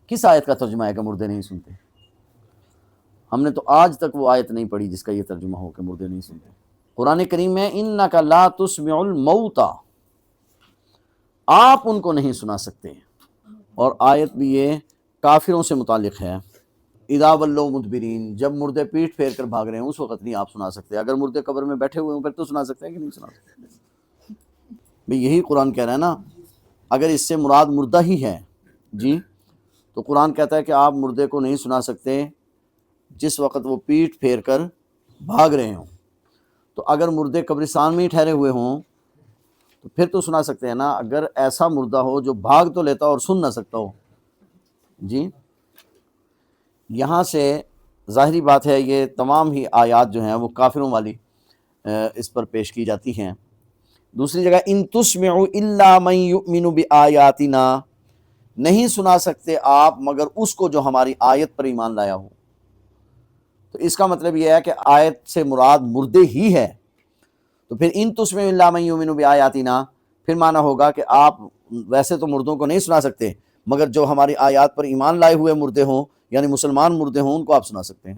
کس آیت کا ترجمہ ہے کہ مردے نہیں سنتے؟ ہم نے تو آج تک وہ آیت نہیں پڑھی جس کا یہ ترجمہ ہو کہ مردے نہیں سنتے۔ قرآن کریم میں اِنَّكَ لَا تُسْمِعُ الْمَوْتَى، آپ ان کو نہیں سنا سکتے۔ اور آیت بھی یہ کافروں سے متعلق ہے، اِذَا وَلَّوْا مُدْبِرِينَ، جب مردے پیٹ پھیر کر بھاگ رہے ہیں اس وقت نہیں آپ سنا سکتے۔ اگر مردے قبر میں بیٹھے ہوئے ہوں پھر تو سنا سکتے ہیں کہ نہیں سنا سکتے؟ بھئی یہی قرآن کہہ رہا ہے نا، اگر اس سے مراد مردہ ہی ہے جی، تو قرآن کہتا ہے کہ آپ مردے کو نہیں سنا سکتے جس وقت وہ پیٹ پھیر کر بھاگ رہے ہوں۔ تو اگر مردے قبرستان میں ہی ٹھہرے ہوئے ہوں تو پھر تو سنا سکتے ہیں نا، اگر ایسا مردہ ہو جو بھاگ تو لیتا اور سن نہ سکتا ہو جی۔ یہاں سے ظاہری بات ہے یہ تمام ہی آیات جو ہیں وہ کافروں والی اس پر پیش کی جاتی ہیں۔ دوسری جگہ ان تسمع الا من یؤمن بآیاتنا، نہیں سنا سکتے آپ مگر اس کو جو ہماری آیت پر ایمان لایا ہو۔ تو اس کا مطلب یہ ہے کہ آیت سے مراد مردے ہی ہے، تو پھر ان تسمع الا من یؤمن بآیاتنا پھر معنی ہوگا کہ آپ ویسے تو مردوں کو نہیں سنا سکتے مگر جو ہماری آیات پر ایمان لائے ہوئے مردے ہوں یعنی مسلمان مردے ہوں ان کو آپ سنا سکتے ہیں۔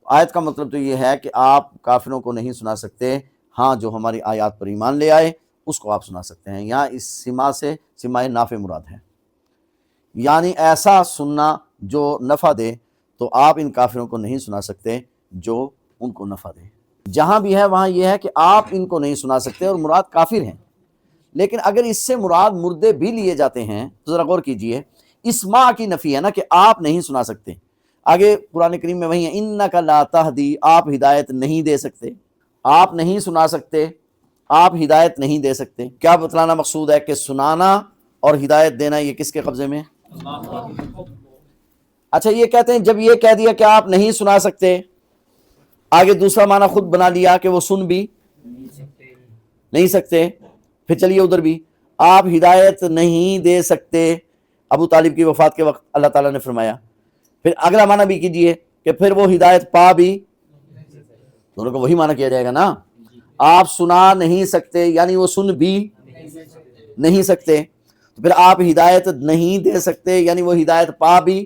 آیت کا مطلب تو یہ ہے کہ آپ کافروں کو نہیں سنا سکتے، ہاں جو ہماری آیات پر ایمان لے آئے اس کو آپ سنا سکتے ہیں۔ یہاں اس سما سے سماع نافع مراد ہے، یعنی ایسا سننا جو نفع دے، تو آپ ان کافروں کو نہیں سنا سکتے جو ان کو نفع دے۔ جہاں بھی ہے وہاں یہ ہے کہ آپ ان کو نہیں سنا سکتے اور مراد کافر ہیں، لیکن اگر اس سے مراد مردے بھی لیے جاتے ہیں تو ذرا غور کیجئے، اسماع کی نفی ہے نا کہ آپ نہیں سنا سکتے۔ آگے قرآن کریم میں وہی ہے انک لا تہدی، آپ ہدایت نہیں دے سکتے، آپ نہیں سنا سکتے، آپ ہدایت نہیں دے سکتے۔ کیا بتلانا مقصود ہے کہ سنانا اور ہدایت دینا یہ کس کے قبضے میں؟ اچھا یہ کہتے ہیں جب یہ کہہ دیا کہ آپ نہیں سنا سکتے، آگے دوسرا معنی خود بنا لیا کہ وہ سن بھی نہیں سکتے، پھر چلیے ادھر بھی آپ ہدایت نہیں دے سکتے۔ ابو طالب کی وفات کے وقت اللہ تعالیٰ نے فرمایا، پھر اگلا معنی بھی کیجئے کہ پھر وہ ہدایت پا بھی، دونوں کو وہی معنی کیا جائے گا نا، آپ سنا نہیں سکتے یعنی وہ سن بھی نہیں سکتے، تو پھر آپ ہدایت نہیں دے سکتے یعنی وہ ہدایت پا بھی۔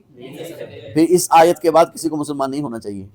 پھر اس آیت کے بعد کسی کو مسلمان نہیں ہونا چاہیے۔